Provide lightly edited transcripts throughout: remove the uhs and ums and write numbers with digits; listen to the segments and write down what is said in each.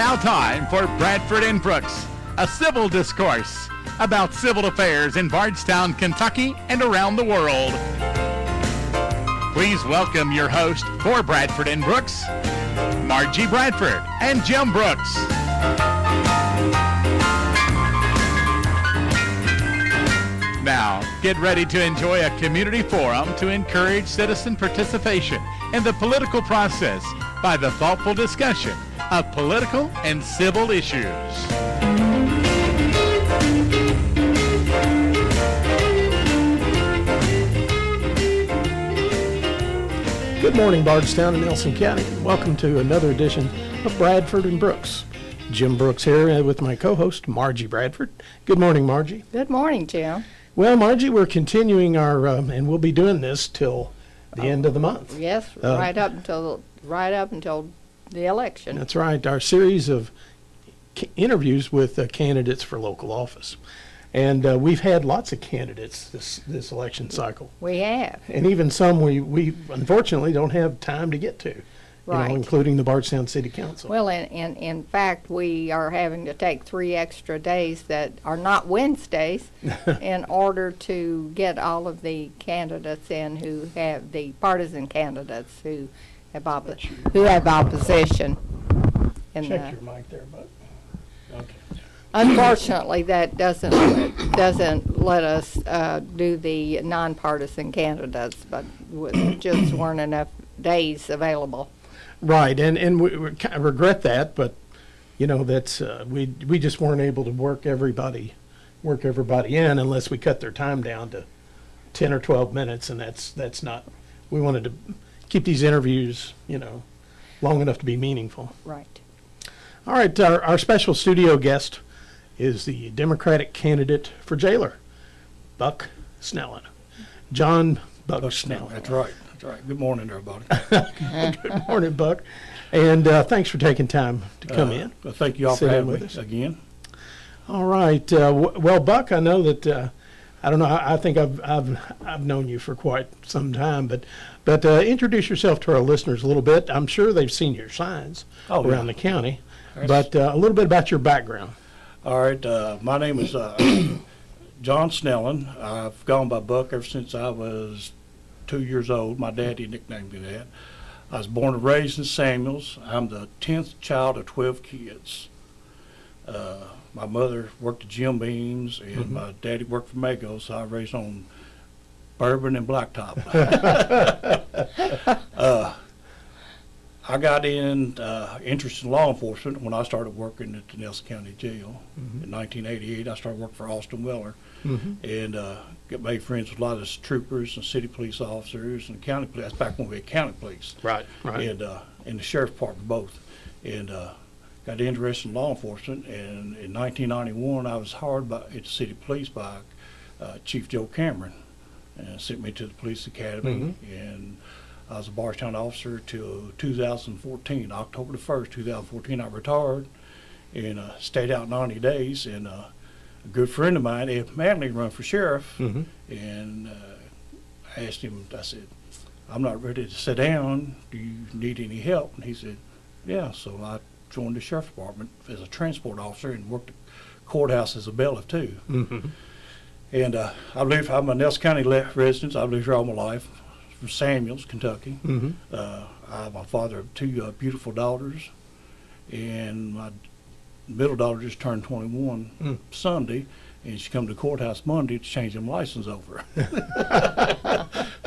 now time for Bradford and Brooks, a civil discourse about civil affairs in Bardstown, Kentucky, and around the world. Please welcome your host for Bradford and Brooks, Margie Bradford and Jim Brooks. Now, get ready to enjoy a community forum to encourage citizen participation in the political process by the thoughtful discussion of political and civil issues. Good morning, Bardstown and Nelson County. Welcome to another edition of Bradford and Brooks. Jim Brooks here with my co-host, Margie Bradford. Good morning, Margie. Good morning, Jim. Well, Margie, we're continuing our, and we'll be doing this till the end of the month. Yes, right up until the election. That's right, our series of interviews with candidates for local office. And we've had lots of candidates this election cycle. We have. And even some we unfortunately don't have time to get to, Right. Including the Bardstown City Council. Well, in fact, we are having to take 3 extra days that are not Wednesdays in order to get all of the candidates in who have the partisan candidates who have opposition. Check your mic there, bud. Okay. Unfortunately, that doesn't let us do the nonpartisan candidates, but just weren't enough days available. Right, and we kind of regret that, but that's we just weren't able to work everybody in unless we cut their time down to 10 or 12 minutes, and that's not. We wanted to keep these interviews, long enough to be meaningful. Right. All right, our special studio guest is the Democratic candidate for jailer, Buck Snellen. John Buck Snellen. That's right. Good morning, everybody. Good morning, Buck. And thanks for taking time to come in. Well, thank you all for having me again. All right. Well, Buck, I know that I don't know. I think I've known you for quite some time, but introduce yourself to our listeners a little bit. I'm sure they've seen your signs around the county, but a little bit about your background. All right. My name is John Snellen. I've gone by Buck ever since I was 2 years old. My daddy nicknamed me that. I was born and raised in Samuels. I'm the 10th child of 12 kids. My mother worked at Jim Beam's, and my daddy worked for Mago, so I raised on bourbon and blacktop. I got interest in law enforcement when I started working at the Nelson County Jail. In 1988, I started working for Austin Weller, and made friends with a lot of the troopers and city police officers and county police. That's back when we had county police. Right. And the sheriff's department both. And got interested in law enforcement. And in 1991, I was hired at the city police by Chief Joe Cameron, and sent me to the police academy. And I was a Bardstown officer till 2014, October the 1st, 2014. I retired and stayed out 90 days. And a good friend of mine, Ed Manley, run for sheriff. And I asked him, I said, I'm not ready to sit down. Do you need any help? And he said, yeah. So I joined the sheriff's department as a transport officer and worked at the courthouse as a bailiff too. And I'm a Nelson County resident. I've lived here all my life. From Samuels, Kentucky. I'm a father of 2 beautiful daughters, and my middle daughter just turned 21 Sunday, and she come to the courthouse Monday to change them license over.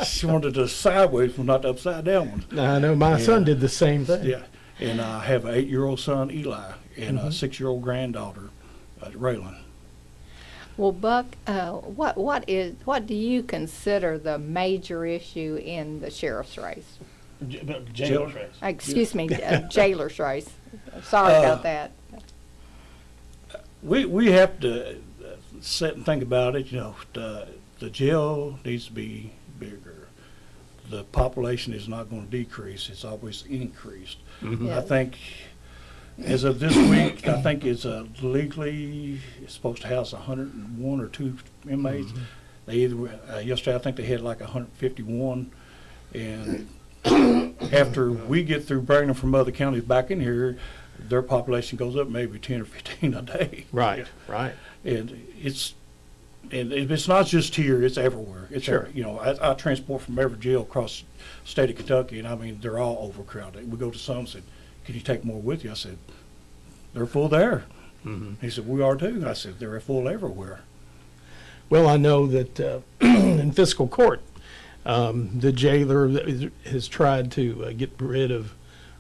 She wanted the sideways one, not the upside down one. I know my son did the same thing. Yeah, and I have an 8-year-old son, Eli, and a 6-year-old granddaughter, Raylan. Well, Buck, what do you consider the major issue in the sheriff's race? Jailer's race. Excuse me, jailer's race. Sorry about that. We have to sit and think about it. The jail needs to be bigger. The population is not going to decrease; it's always increased. I think. As of this week, I think it's legally supposed to house 101 or 2 inmates. They either yesterday I think they had like 151, and after we get through bringing them from other counties back in here, their population goes up maybe 10 or 15 a day. Right, right. And it's not just here, it's everywhere. It's Sure. You know, I transport from every jail across the state of Kentucky, and I mean, they're all overcrowded. We go to some and said, "Can you take more with you?" I said, "They're full there." He said, "We are too." I said, "They're full everywhere." Well, I know that in fiscal court, the jailer has tried to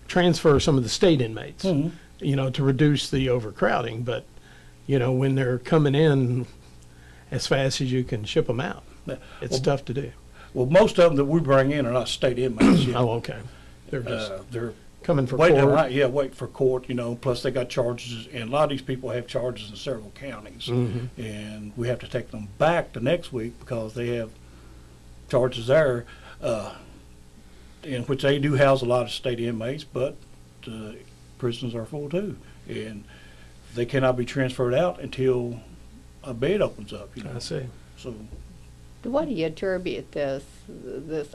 transfer some of the state inmates, you know, to reduce the overcrowding. But, you know, when they're coming in as fast as you can ship them out, it's tough to do. Well, most of them that we bring in are not state inmates yet. Oh, okay. They're just They're coming for waiting, court. waiting for court, you know, plus they got charges, and a lot of these people have charges in several counties. And we have to take them back the next week because they have charges there, in which they do house a lot of state inmates, but prisons are full too. And they cannot be transferred out until a bed opens up, you know. I see. So What do you attribute this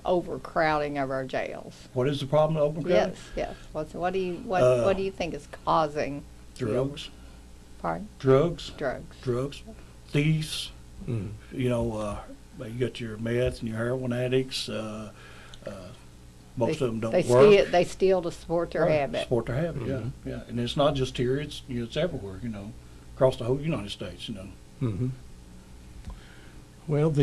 overcrowding of our jails? what is the problem with overcrowding? Yes. What do you think is causing Drugs, pardon? drugs, Drugs. thieves. You know, you got your meth and your heroin addicts. Most of them don't work. They steal to support their habit. Support their habit, yeah. And it's not just here; it's it's everywhere. You know, across the whole United States. You know. Well,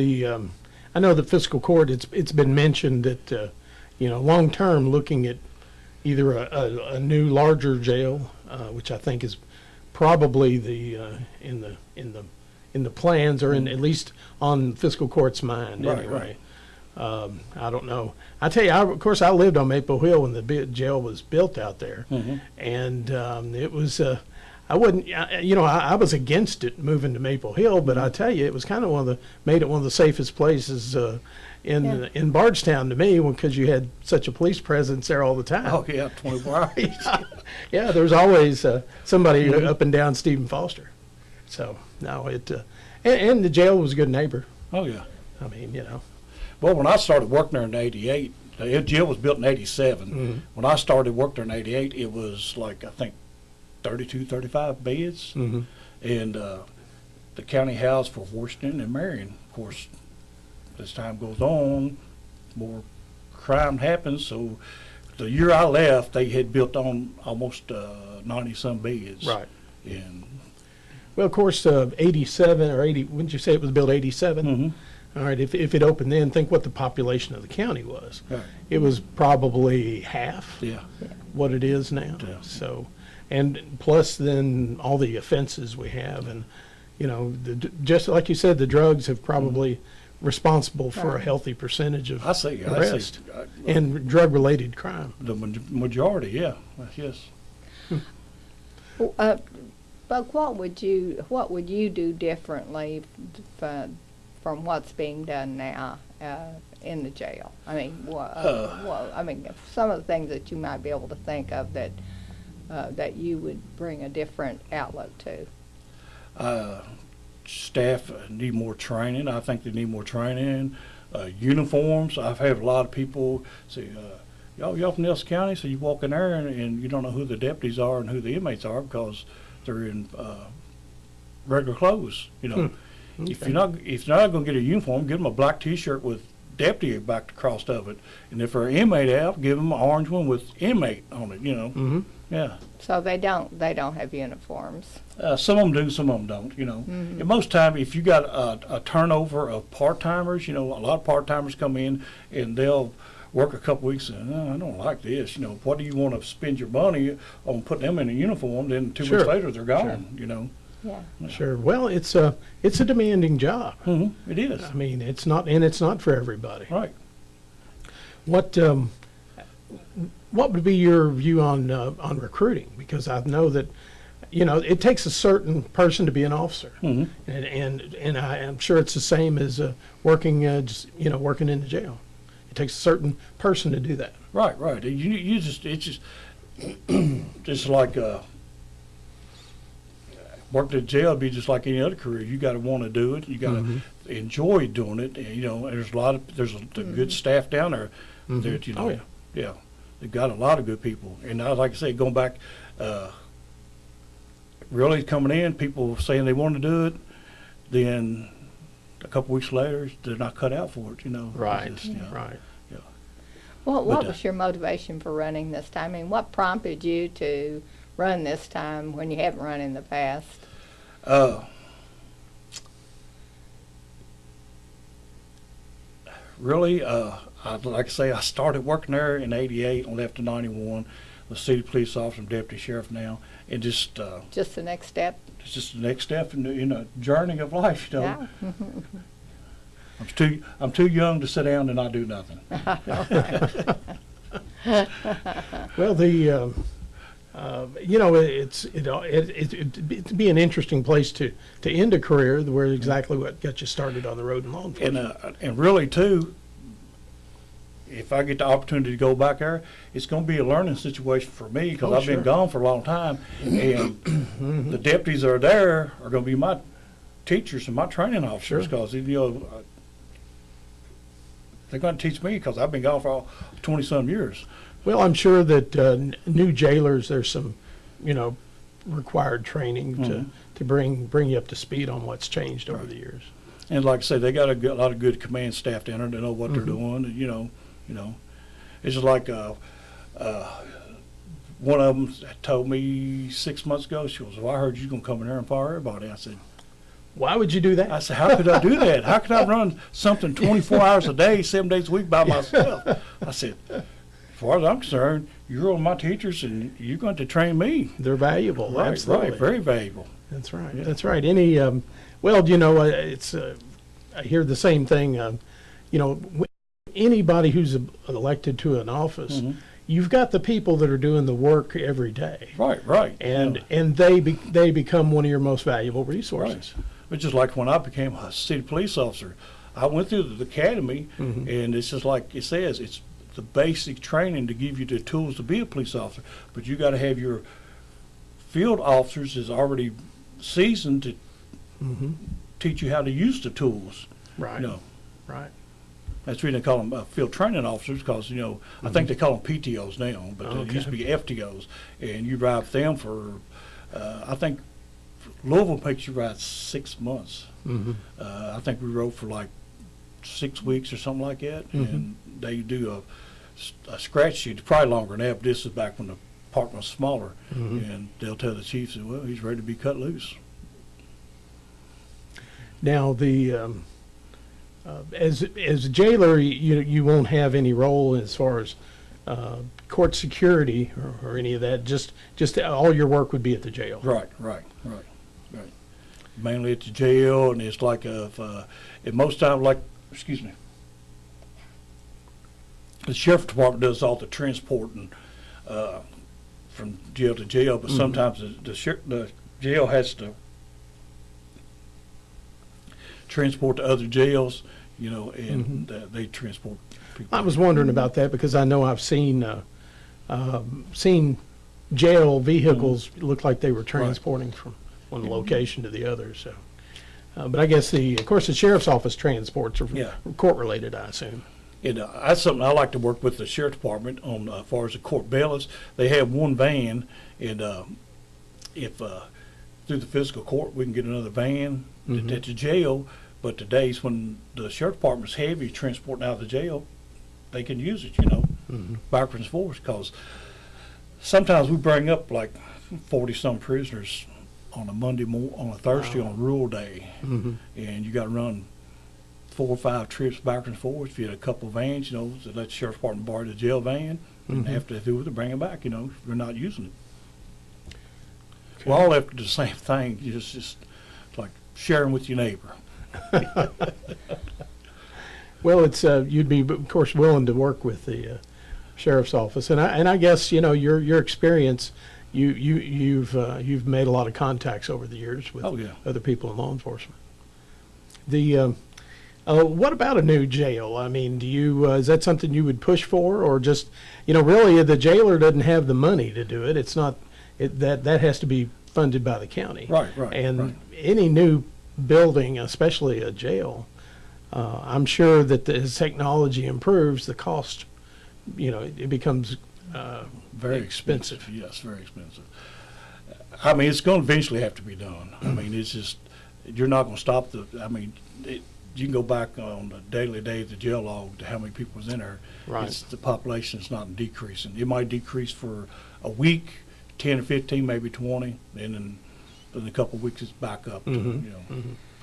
I know the fiscal court, it's been mentioned that, you know, long-term, looking at either a new larger jail, which I think is probably in the plans, or at least on fiscal court's mind anyway. I don't know. I tell you, of course, I lived on Maple Hill when the jail was built out there, and it was. I wouldn't, you know, I was against it moving to Maple Hill, but I tell you, it was kind of made it one of the safest places in Bardstown to me, because you had such a police presence there all the time. Oh yeah, 24 hours. Yeah, there was always somebody up and down Stephen Foster. So no, and the jail was a good neighbor. Oh yeah. I mean, you know. Well, when I started working there in '88, the jail was built in '87. When I started working there in '88, it was like, I think, 32, 35 beds. And the county housed for Washington and Marion. Of course, as time goes on, more crime happens. So the year I left, they had built on almost 90-some beds. Right. And Well, of course, 87 or 80, wouldn't you say it was built 87? All right, if it opened then, think what the population of the county was. Right. It was probably half what it is now. Yeah. So, and plus then all the offenses we have, and, you know, just like you said, the drugs have probably responsible for a healthy percentage of I see. arrest and drug-related crime. The majority, yeah. Yes. Buck, what would you do differently from what's being done now in the jail? I mean, some of the things that you might be able to think of that you would bring a different outlook to. Staff need more training. I think they need more training. Uniforms. I've had a lot of people say, y'all from Nelson County, so you walk in there and you don't know who the deputies are and who the inmates are because they're in regular clothes. You know, if you're not going to get a uniform, give them a black T-shirt with deputy back across of it, and if they're an inmate out, give them an orange one with inmate on it. You know, yeah. So they don't have uniforms. Some of them do, some of them don't. You know, and most time, if you got a turnover of part timers, you know, a lot of part timers come in and they'll work a couple weeks and I don't like this. You know, what do you want to spend your money on putting them in a uniform? Then 2 weeks later they're gone. You know. Yeah. Sure. Well, it's a demanding job. It is. I mean, it's not for everybody. Right. What would be your view on recruiting? Because I know that, you know, it takes a certain person to be an officer, and I am sure it's the same as working in the jail. It takes a certain person to do that. Right. It's just like working at jail would be just like any other career. You got to want to do it. You got to enjoy doing it. And, you know, and there's a good staff down there. That, you know, yeah, they've got a lot of good people. And like I say, going back, really coming in, people saying they want to do it, then a couple weeks later, they're not cut out for it, you know. Right, It's just, you know, right. Well, what But, was your motivation for running this time? I mean, what prompted you to run this time when you haven't run in the past? Really, like I say, I started working there in '88 and left in '91. The city police officer, and deputy sheriff now, and just Just the next step? it's just the next step in the journey of life. You know, Yeah. I'm too young to sit down and not do nothing. Well, it'd be an interesting place to end a career where exactly what got you started on the road in law enforcement. And really too, if I get the opportunity to go back there, it's going to be a learning situation for me because Oh, I've sure. been gone for a long time, and the deputies that are there are going to be my teachers and my training officers Sure. because they're going to teach me because I've been gone for 20-some years. Well, I'm sure that new jailers, there's some, required training to bring you up to speed on what's changed over the years. And like I say, they got a lot of good command staff down there that know what they're doing. And, you know, it's just like one of them told me 6 months ago. She goes, "Well, I heard you gonna come in there and fire everybody." I said, Why would you do that? "I said, how could I do that? How could I run something 24 hours a day, 7 days a week by myself?" I said, "As far as I'm concerned, you're one of my teachers, and you're going to train me." They're valuable. Right, Absolutely. right, very valuable. That's right. Yeah. That's right. It's I hear the same thing. Anybody who's elected to an office, you've got the people that are doing the work every day, Right, right. and Yeah. they become one of your most valuable resources. It's just like when I became a city police officer, I went through the academy, and it's just like it says, it's the basic training to give you the tools to be a police officer. But you got to have your field officers is already seasoned to teach you how to use the tools. Right. You know, Right. that's why they call them field training officers because I think they call them PTOs now, but Okay. they used to be FTOs, and you ride with them for I think Louisville makes you ride 6 months. I think we rode for like 6 weeks or something like that, and they do a scratch sheet. It's probably longer than that, but this is back when the park was smaller, and they'll tell the chief, well, he's ready to be cut loose. Now, as a jailer, you won't have any role as far as court security or any of that. Just all your work would be at the jail. Right. Mainly at the jail, and it's like at most times, excuse me, the sheriff department does all the transporting from jail to jail, but sometimes the jail has to transport to other jails, and they transport people. I was wondering about that because I know I've seen jail vehicles look like they were transporting from one location to the other. So, but I guess of course the sheriff's office transports are court related, I assume. And that's something I like to work with the sheriff department on as far as the court bailiffs. They have one van, and if through the fiscal court we can get another van at the jail. But the days when the sheriff department's heavy transporting out of the jail, they can use it, backwards and forwards. Because sometimes we bring up like 40-some prisoners on a on a Thursday on a rural day, and you got to run 4 or 5 trips backwards and forwards. If you had a couple of vans, so let the sheriff's department borrow the jail van, and after they do it, they bring it back. If you're not using it. Okay. We're all after the same thing. You just like sharing with your neighbor. Well, it's you'd be of course willing to work with the sheriff's office, and I guess your experience. You've made a lot of contacts over the years with other people in law enforcement. What about a new jail? I mean, is that something you would push for, or just really the jailer doesn't have the money to do it? It's not that has to be funded by the county. Right. And any new building, especially a jail, I'm sure that as technology improves, the cost, it becomes Very expensive. Yes, very expensive. I mean, it's going to eventually have to be done. I mean, it's just, you're not going to stop you can go back on the daily day of the jail log to how many people was in there. Right. The population is not decreasing. It might decrease for a week, 10 or 15, maybe 20, and then in a couple of weeks it's back up to,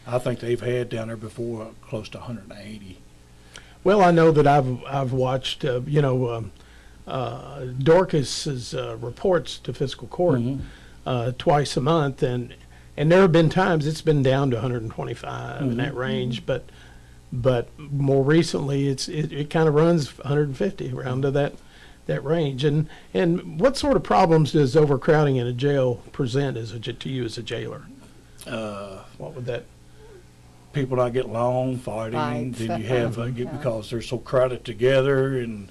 I think they've had down there before close to 180. Well, I know that I've watched, Dorcas's reports to fiscal court twice a month, and there have been times it's been down to 125 in that range, but more recently it kind of runs 150 around to that range. And what sort of problems does overcrowding in a jail present to you as a jailer? What would that? People not get along, fighting. Fights. Then you have because they're so crowded together and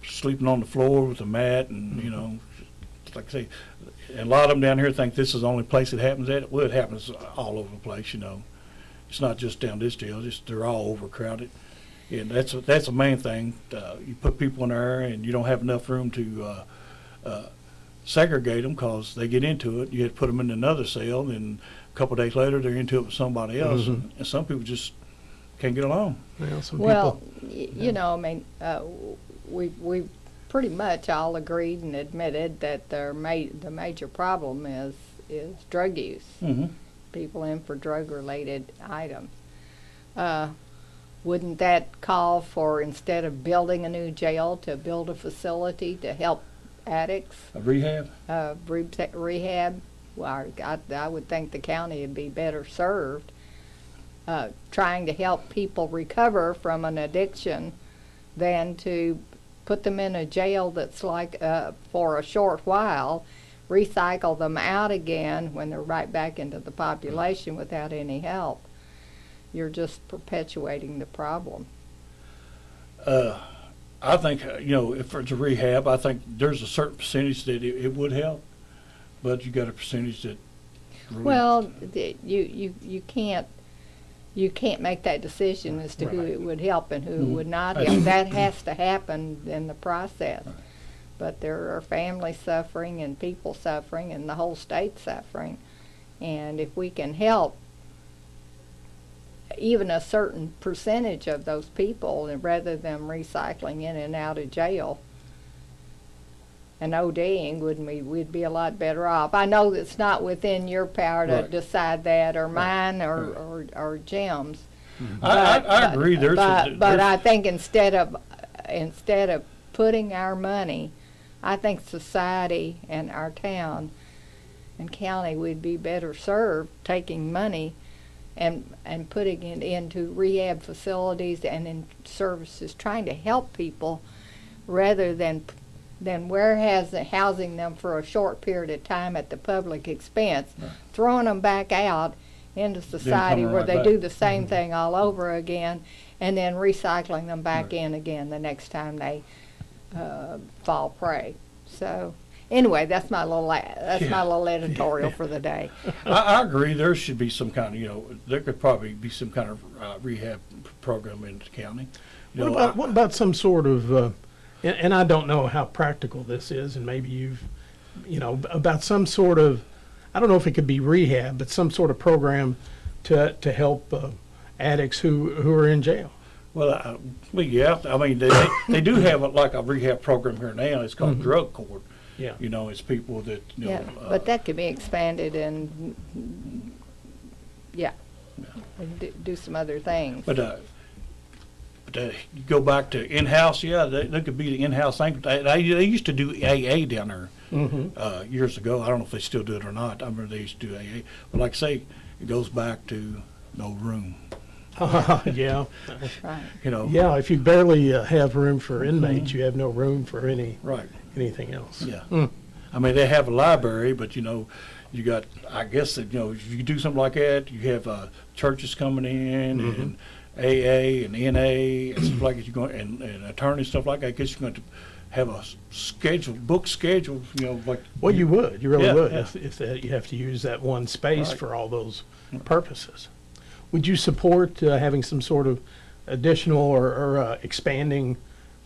sleeping on the floor with a mat, and like I say, and a lot of them down here think this is the only place it happens at. Well, it happens all over the place. It's not just down this jail. They're all overcrowded, and that's the main thing. You put people in there, and you don't have enough room to segregate them because they get into it. You have to put them in another cell, and a couple of days later they're into it with somebody else, and some people just can't get along. Well, some Well, people. we pretty much all agreed and admitted that the major problem is drug use. People in for drug-related items. Wouldn't that call for, instead of building a new jail, to build a facility to help addicts? A rehab. Rehab. Well, I would think the county would be better served trying to help people recover from an addiction than to put them in a jail that's like for a short while, recycle them out again when they're right back into the population without any help. You're just perpetuating the problem. I think, if it's a rehab, I think there's a certain percentage that it would help, but you got a percentage that really. Well, you can't make that decision as to who it would help and who it would not help. That has to happen in the process. Right. But there are families suffering and people suffering and the whole state suffering. And if we can help even a certain percentage of those people, and rather than recycling in and out of jail and ODing, we'd be a lot better off. I know it's not within your power to Right. decide that, or mine, or Jim's. I agree. But I think instead of putting our money, I think society and our town and county would be better served taking money and putting it into rehab facilities and in services, trying to help people rather than housing them for a short period of time at the public expense, throwing them back out into society coming where right they back. do the same thing all over again, and then recycling them back in again the next time they fall prey. So anyway, that's my little editorial for the day. I agree. There should be some kind of, there could probably be some kind of rehab program in the county. What about some sort of, and I don't know how practical this is, and maybe you've, about some sort of, I don't know if it could be rehab, but some sort of program to help addicts who are in jail. Well, yeah. I mean, they do have a rehab program here now. It's called Drug Court. Yeah. It's people that But that could be expanded and and do some other things. But you go back to in-house, that could be the in-house thing. They used to do AA down there years ago. I don't know if they still do it or not. I remember they used to do AA. But like I say, it goes back to no room. Yeah. Right. Yeah, if you barely have room for inmates, you have no room for anything else. Yeah. I mean, they have a library, but you got, I guess that, if you do something like that, you have churches coming in and AA and NA and stuff like that. You're going and attorneys, stuff like that. I guess you're going to have a book schedule. Well, you would. You really would. Yeah. If you have to use that one space Right. for all those purposes. Would you support having some sort of additional or expanding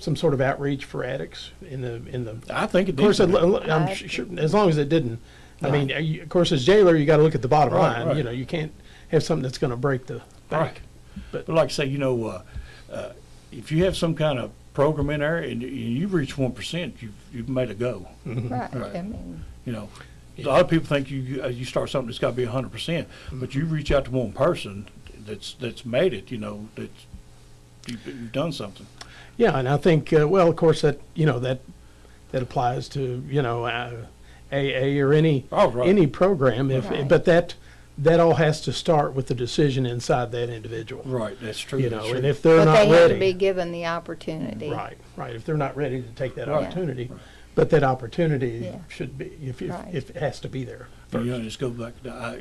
some sort of outreach for addicts in the. I think it Of course, needs to be. I'm sure, as long as it didn't. I mean, of course, as jailer, you got to look at the bottom Right, line. right. You know, you can't have something that's going to break the bank. But like I say, if you have some kind of program in there and you reach 1%, you've made a go. Right, Right. I mean, A lot of people think you start something that's got to be 100%, but you reach out to one person that's made it. That you've done something. Yeah, and I think, well, of course, that that applies to AA or any Oh, right. any program. Right. But that all has to start with the decision inside that individual. Right, that's true. You that's know, true. and if they're but not they have to be ready, given the opportunity. right. If they're not ready to take that Right. opportunity, Right. but that opportunity Yeah. should be if Right. it has to be there. And, First. just go back.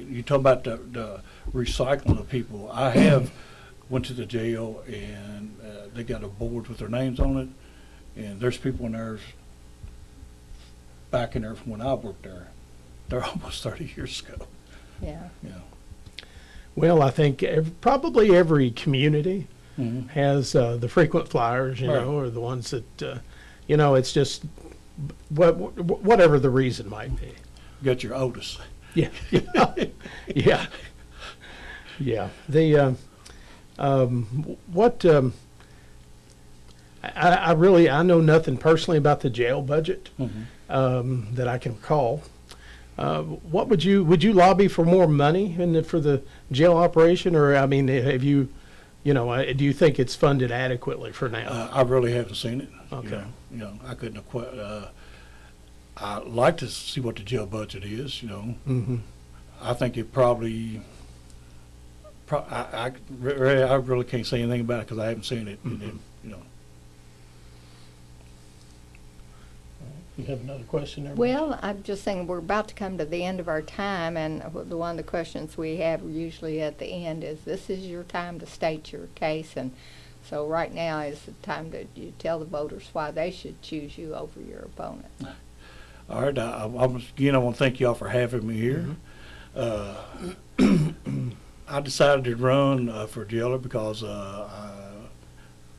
You talk about the recycling of people. I have went to the jail and they got a board with their names on it, and there's people in there back in there from when I worked there. They're almost 30 years ago. Yeah. Well, I think probably every community Mm-hmm. has the frequent flyers, Right. or the ones that, it's just whatever the reason might be. Got your Otis. Yeah, yeah, yeah. The what I know nothing personally about the jail budget Mm-hmm. that I can recall. What would you lobby for more money for the jail operation, or I mean, have you, do you think it's funded adequately for now? I really haven't seen it. Okay. I couldn't have quite. I'd like to see what the jail budget is. Mm-hmm. I think it probably. I really can't say anything about it because I haven't seen it. Mm-hmm. And You have another question there? Well, I'm just saying we're about to come to the end of our time, and one of the questions we have usually at the end is, this is your time to state your case, and so right now is the time that you tell the voters why they should choose you over your opponent. all right, I want to thank y'all for having me here. I decided to run for jailer because I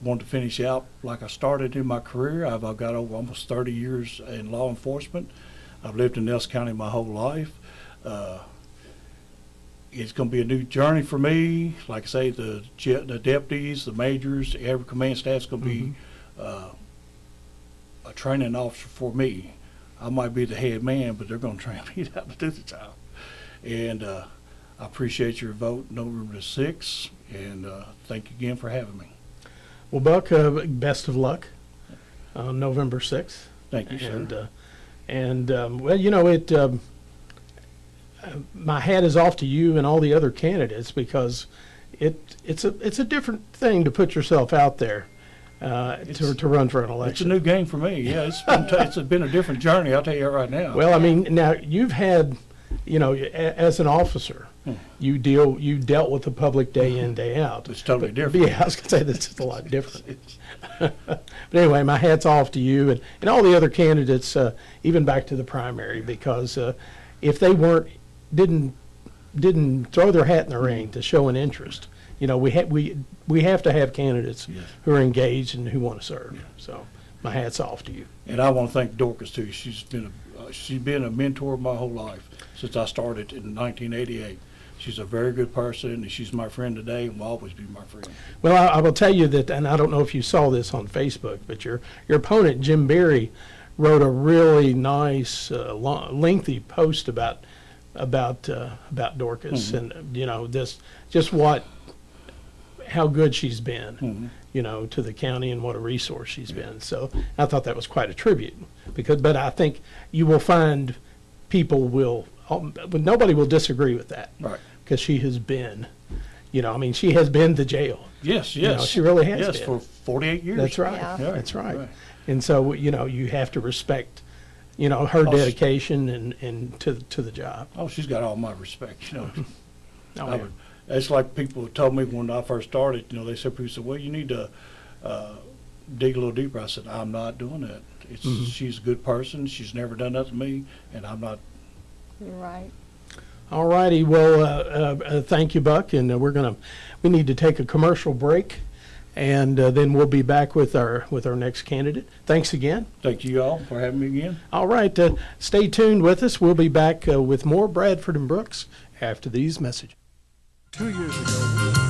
wanted to finish out like I started in my career. I've got over almost 30 years in law enforcement. I've lived in Nelson County my whole life. It's going to be a new journey for me. Like I say, the deputies, the majors, every command staff's going to be a training officer for me. I might be the head man, but they're going to train me how to do the job. And I appreciate your vote November 6th, and thank you again for having me. Well, Buck, best of luck on November 6th. Thank you, sir. Well, my hat is off to you and all the other candidates, because it's a different thing to put yourself out there to run for an It's a election. new game for me. Yeah, it's been a different journey. I'll tell you right now. Well, I mean, now you've had, as an officer, you dealt with the public day in, day out. It's totally But, different. Yeah, I was gonna say that's a lot different. But anyway, my hat's off to you and all the other candidates, even back to the primary, because if they didn't throw their hat in the ring to show an interest, we have to have candidates Yes. who are engaged and who want to serve. So my hat's off to you. And I want to thank Dorcas too. She's been a mentor my whole life since I started in 1988. She's a very good person, and she's my friend today, and will always be my friend. Well, I will tell you that, and I don't know if you saw this on Facebook, but your opponent, Jim Berry, wrote a really nice, lengthy post about Dorcas, and how good she's been, to the county, and what a resource she's been. So I thought that was quite a tribute, but I think you will find nobody will disagree with that. Right. Because she has been, she has been the jail. Yes, She really has yes, been. for 48 years. That's right. Yeah. Yeah, That's right. right. And so, you have to respect, her dedication and to the job. Oh, she's got all my respect. Oh, I yeah. would, it's like people told me when I first started. They said, people said, well, you need to dig a little deeper. I said, I'm not doing that. She's a good person. She's never done that to me, and I'm not. You're right. All righty. Well, thank you, Buck. And we need to take a commercial break. And then we'll be back with our next candidate. Thanks again. Thank you all for having me again. All right, stay tuned with us. We'll be back with more Bradford and Brooks after these messages. 2 years ago.